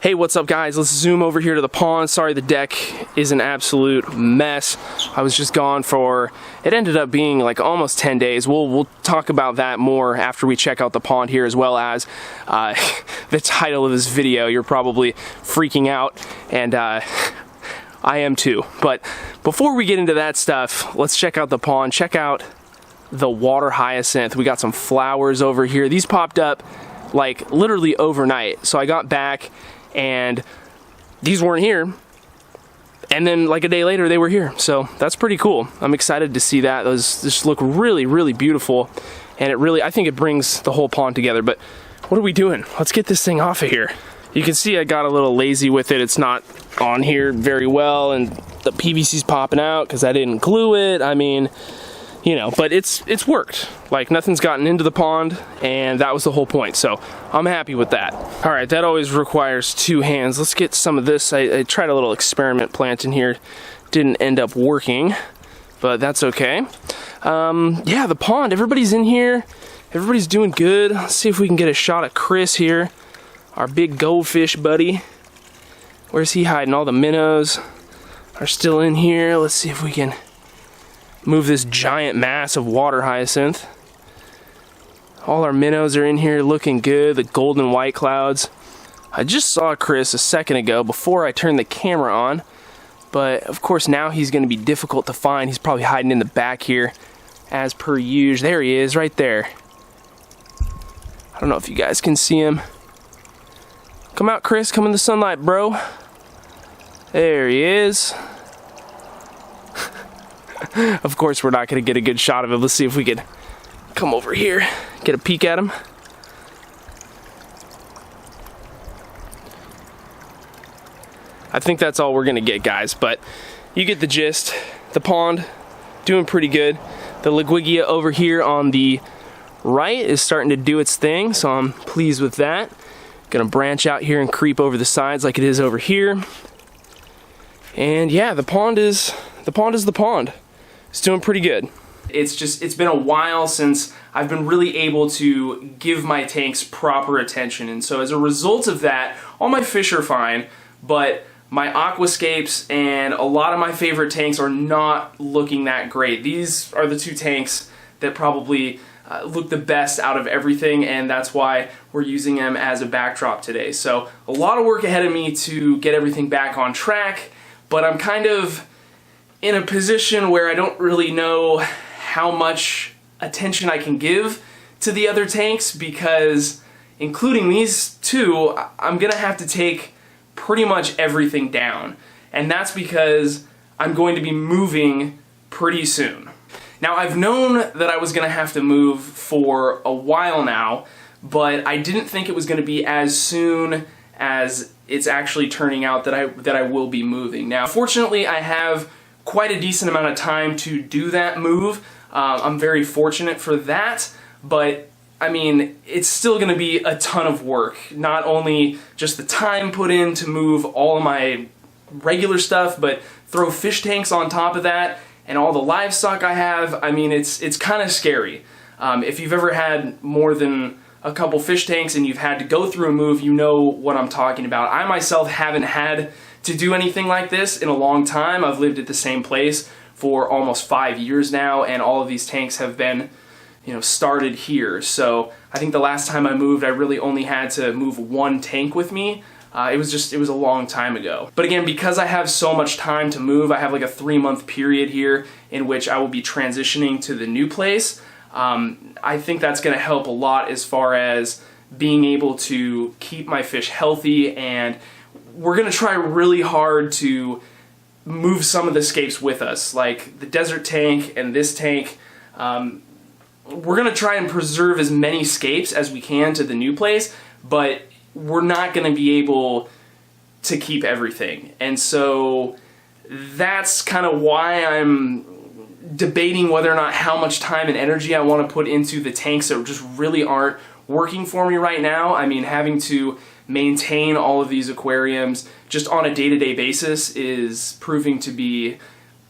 Hey, what's up guys? Let's zoom over here to the pond. Sorry the deck is an absolute mess. I was just gone for, it ended up being like almost 10 days. We'll talk about that more after we check out the pond here, as well as the title of this video. You're probably freaking out, and I am too. But before we get into that stuff, let's check out the pond. Check out the water hyacinth. We got some flowers over here. These popped up like literally overnight. So I got back and these weren't here, and then like a day later they were here. So that's pretty cool. I'm excited to see that. Those just look really beautiful, and I think it brings the whole pond together. But what are we doing? Let's get this thing off of here. You can see I got a little lazy with it. It's not on here very well, and the PVC's popping out because I didn't glue it. I mean, you know, but it's worked. Like, nothing's gotten into the pond, and that was the whole point. So I'm happy with that. All right, that always requires two hands. Let's get some of this. I tried a little experiment plant in here. Didn't end up working, but that's okay. Yeah, the pond, everybody's in here. Everybody's doing good. Let's see if we can get a shot of Chris here, our big goldfish buddy. Where's he hiding? All the minnows are still in here. Let's see if we can move this giant mass of water hyacinth. All our minnows are in here looking good, the golden white clouds. I just saw Chris a second ago before I turned the camera on, but of course now he's going to be difficult to find. He's probably hiding in the back here as per usual. There he is, right there. I don't know if you guys can see him. Come out, Chris, come in the sunlight, bro. There he is. Of course we're not going to get a good shot of him. Let's see if we can come over here, get a peek at him. I think that's all we're going to get, guys, but you get the gist. The pond, doing pretty good. The Liguigia over here on the right is starting to do its thing, so I'm pleased with that. Gonna branch out here and creep over the sides like it is over here. And yeah, the pond is the pond. It's doing pretty good. It's been a while since I've been really able to give my tanks proper attention, and so as a result of that, all my fish are fine, but my aquascapes and a lot of my favorite tanks are not looking that great. These are the two tanks that probably look the best out of everything, and that's why we're using them as a backdrop today. So a lot of work ahead of me to get everything back on track, but I'm kind of in a position where I don't really know how much attention I can give to the other tanks, because including these two, I'm gonna have to take pretty much everything down, and that's because I'm going to be moving pretty soon. Now, I've known that I was gonna have to move for a while now, but I didn't think it was gonna be as soon as it's actually turning out that I will be moving. Now, fortunately, I have quite a decent amount of time to do that move. I'm very fortunate for that, but I mean, it's still going to be a ton of work. Not only just the time put in to move all of my regular stuff, but throw fish tanks on top of that and all the livestock I have. I mean, it's kind of scary. If you've ever had more than a couple fish tanks and you've had to go through a move, you know what I'm talking about. I myself haven't had to do anything like this in a long time. I've lived at the same place for almost 5 years now, and all of these tanks have been, you know, started here. So I think the last time I moved, I really only had to move one tank with me. It was a long time ago. But again, because I have so much time to move, I have like a 3-month period here in which I will be transitioning to the new place. I think that's going to help a lot as far as being able to keep my fish healthy, and we're going to try really hard to move some of the scapes with us, like the desert tank and this tank. We're going to try and preserve as many scapes as we can to the new place, but we're not going to be able to keep everything. And so that's kind of why I'm debating whether or not how much time and energy I want to put into the tanks that just really aren't working for me right now. I mean, having to maintain all of these aquariums just on a day-to-day basis is proving to be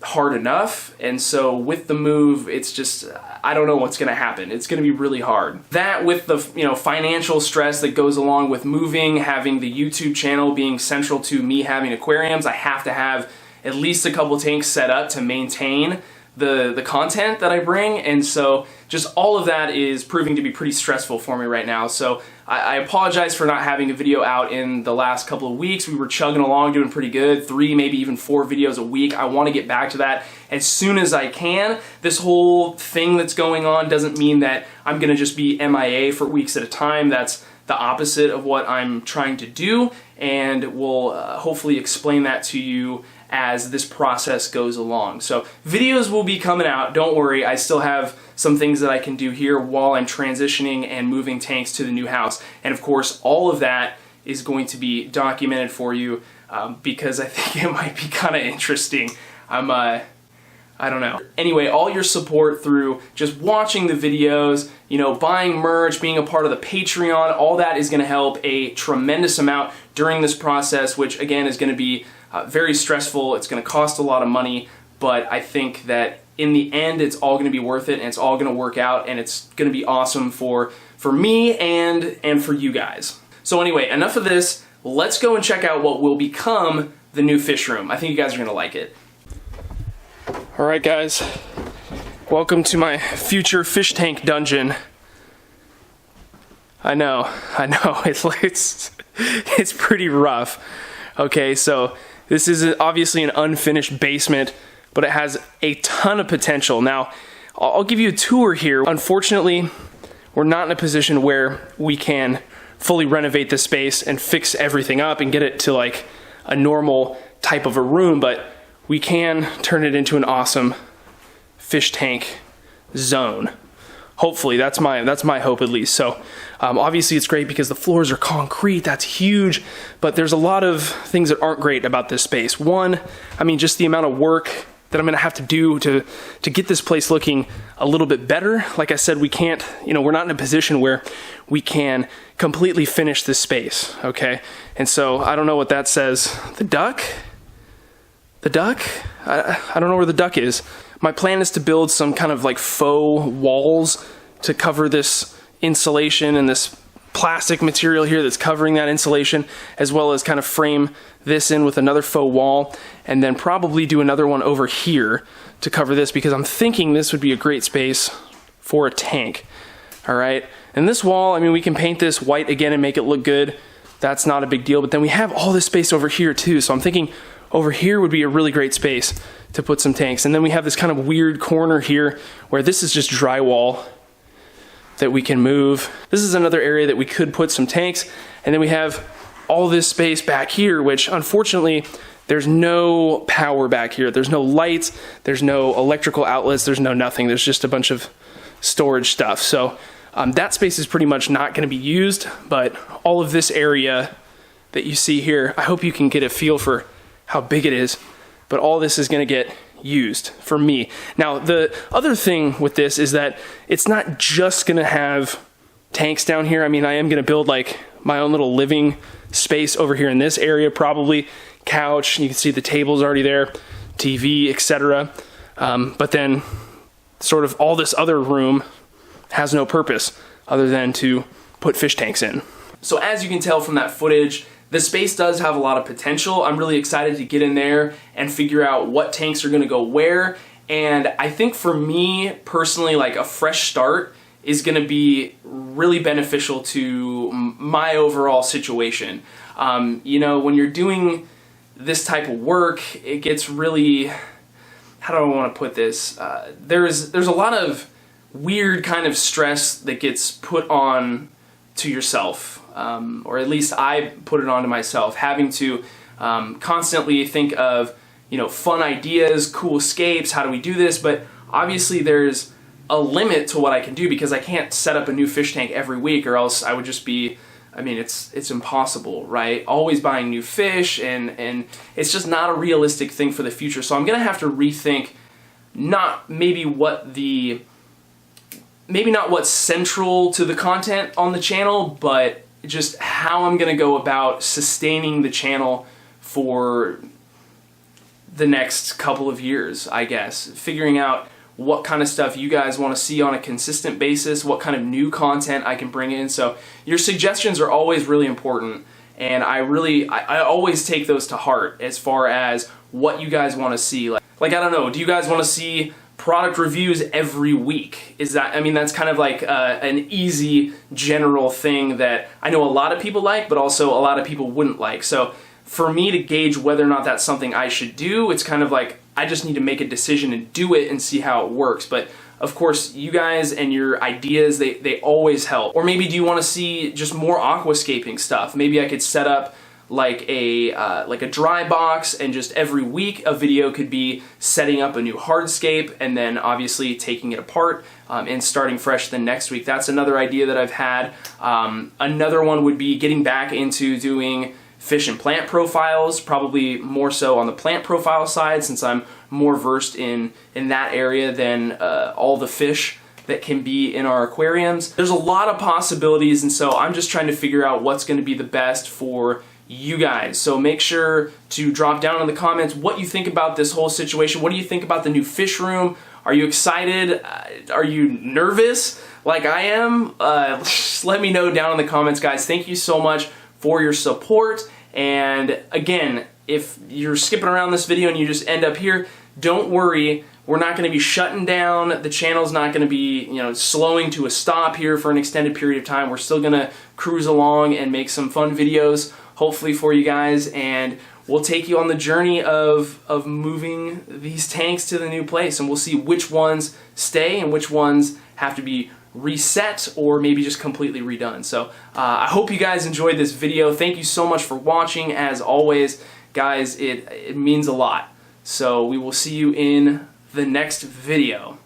hard enough. And so with the move, it's just, I don't know what's gonna happen. It's gonna be really hard. That with the financial stress that goes along with moving, having the YouTube channel being central to me having aquariums, I have to have at least a couple tanks set up to maintain the content that I bring, and so just all of that is proving to be pretty stressful for me right now. So I apologize for not having a video out in the last couple of weeks. We were chugging along, doing pretty good, 3, maybe even 4 videos a week. I want to get back to that as soon as I can. This whole thing that's going on doesn't mean that I'm gonna just be MIA for weeks at a time. That's the opposite of what I'm trying to do, and we'll hopefully explain that to you as this process goes along. So videos will be coming out, don't worry. I still have some things that I can do here while I'm transitioning and moving tanks to the new house. And of course, all of that is going to be documented for you because I think it might be kind of interesting. I don't know. Anyway, all your support through just watching the videos, buying merch, being a part of the Patreon, all that is gonna help a tremendous amount during this process, which again is gonna be very stressful. It's gonna cost a lot of money, but I think that in the end, it's all gonna be worth it, and it's all gonna work out, and it's gonna be awesome for me and for you guys. So anyway, enough of this. Let's go and check out what will become the new fish room. I think you guys are gonna like it. All right, guys, welcome to my future fish tank dungeon. I know, it's pretty rough. Okay, so this is obviously an unfinished basement, but it has a ton of potential. Now, I'll give you a tour here. Unfortunately, we're not in a position where we can fully renovate the space and fix everything up and get it to like a normal type of a room, but we can turn it into an awesome fish tank zone. Hopefully, that's my hope at least. So obviously it's great because the floors are concrete, that's huge, but there's a lot of things that aren't great about this space. One, I mean, just the amount of work that I'm gonna have to do to get this place looking a little bit better. Like I said, we can't, we're not in a position where we can completely finish this space, okay? And so I don't know what that says. The duck? The duck? I don't know where the duck is. My plan is to build some kind of like faux walls to cover this insulation and this plastic material here that's covering that insulation, as well as kind of frame this in with another faux wall, and then probably do another one over here to cover this, because I'm thinking this would be a great space for a tank. All right, and this wall, I mean, we can paint this white again and make it look good. That's not a big deal, but then we have all this space over here too, so I'm thinking over here would be a really great space to put some tanks. And then we have this kind of weird corner here where this is just drywall that we can move. This is another area that we could put some tanks. And then we have all this space back here, which unfortunately there's no power back here. There's no lights, there's no electrical outlets, there's no nothing. There's just a bunch of storage stuff. So that space is pretty much not gonna be used, but all of this area that you see here, I hope you can get a feel for how big it is, but all this is gonna get used for me. Now, the other thing with this is that it's not just gonna have tanks down here. I mean, I am gonna build like my own little living space over here in this area, probably couch. You can see the table's already there, TV, etc. But then sort of all this other room has no purpose other than to put fish tanks in. So as you can tell from that footage, the space does have a lot of potential. I'm really excited to get in there and figure out what tanks are gonna go where. And I think for me personally, like a fresh start is gonna be really beneficial to my overall situation. When you're doing this type of work, it gets really, how do I wanna put this? There's a lot of weird kind of stress that gets put on to yourself. Or at least I put it onto myself, having to constantly think of, fun ideas, cool escapes, how do we do this? But obviously there's a limit to what I can do, because I can't set up a new fish tank every week, or else I would just be, it's impossible, right? Always buying new fish, and it's just not a realistic thing for the future. So I'm gonna have to rethink maybe not what's central to the content on the channel, but just how I'm gonna go about sustaining the channel for the next couple of years, I guess. Figuring out what kind of stuff you guys want to see on a consistent basis, what kind of new content I can bring in. So your suggestions are always really important, and I always take those to heart as far as what you guys want to see. Like I don't know, do you guys want to see product reviews every week? Is that, I mean, that's kind of like an easy general thing that I know a lot of people like, but also a lot of people wouldn't like. So for me to gauge whether or not that's something I should do, it's kind of like I just need to make a decision and do it and see how it works. But of course, you guys and your ideas, they always help. Or maybe do you want to see just more aquascaping stuff? Maybe I could set up like a dry box, and just every week a video could be setting up a new hardscape and then obviously taking it apart and starting fresh the next week. That's another idea that I've had. Another one would be getting back into doing fish and plant profiles, probably more so on the plant profile side, since I'm more versed in that area than all the fish that can be in our aquariums. There's a lot of possibilities, and so I'm just trying to figure out what's going to be the best for you guys. So make sure to drop down in the comments what you think about this whole situation. What do you think about the new fish room? Are you excited? Are you nervous like I am? Just let me know down in the comments, guys. Thank you so much for your support. And again, if you're skipping around this video and you just end up here, don't worry. We're not going to be shutting down. The channel's not going to be, slowing to a stop here for an extended period of time. We're still going to cruise along and make some fun videos, hopefully for you guys, and we'll take you on the journey of moving these tanks to the new place, and we'll see which ones stay and which ones have to be reset or maybe just completely redone. So I hope you guys enjoyed this video. Thank you so much for watching. As always, guys, it means a lot. So we will see you in the next video.